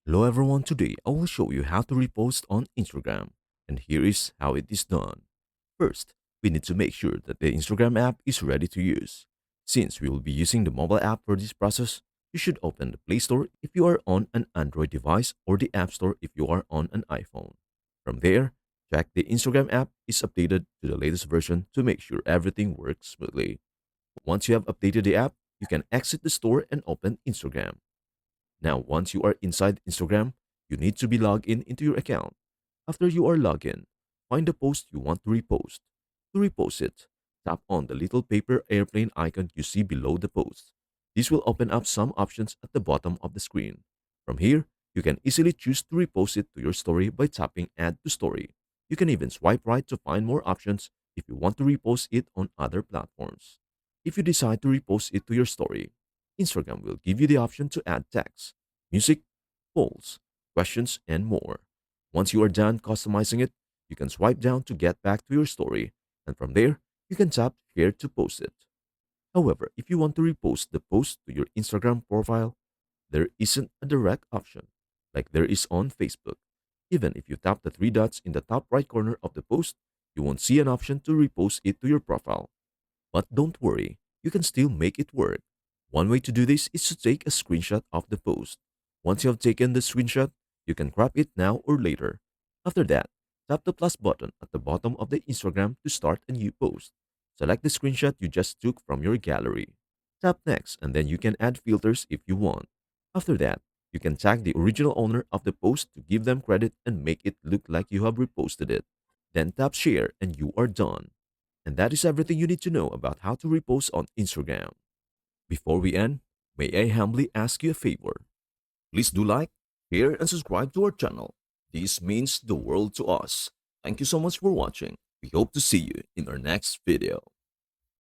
Hello everyone, today I will show you how to repost on Instagram, and here is how it is done. First, we need to make sure that the Instagram app is ready to use. Since we will be using the mobile app for this process, you should open the Play Store if you are on an Android device or the App Store if you are on an iPhone. From there, check the Instagram app is updated to the latest version to make sure everything works smoothly. Once you have updated the app, you can exit the store and open Instagram. Now, once you are inside Instagram, you need to be logged in into your account. After you are logged in, find the post you want to repost. To repost it, tap on the little paper airplane icon you see below the post. This will open up some options at the bottom of the screen. From here, you can easily choose to repost it to your story by tapping Add to Story. You can even swipe right to find more options if you want to repost it on other platforms. If you decide to repost it to your story, Instagram will give you the option to add text, music, polls, questions, and more. Once you are done customizing it, you can swipe down to get back to your story, and from there, you can tap Share to post it. However, if you want to repost the post to your Instagram profile, there isn't a direct option like there is on Facebook. Even if you tap the three dots in the top right corner of the post, you won't see an option to repost it to your profile. But don't worry, you can still make it work. One way to do this is to take a screenshot of the post. Once you have taken the screenshot, you can crop it now or later. After that, tap the plus button at the bottom of the Instagram to start a new post. Select the screenshot you just took from your gallery. Tap next and then you can add filters if you want. After that, you can tag the original owner of the post to give them credit and make it look like you have reposted it. Then tap share and you are done. And that is everything you need to know about how to repost on Instagram. Before we end, may I humbly ask you a favor? Please do like, share, and subscribe to our channel. This means the world to us. Thank you so much for watching. We hope to see you in our next video.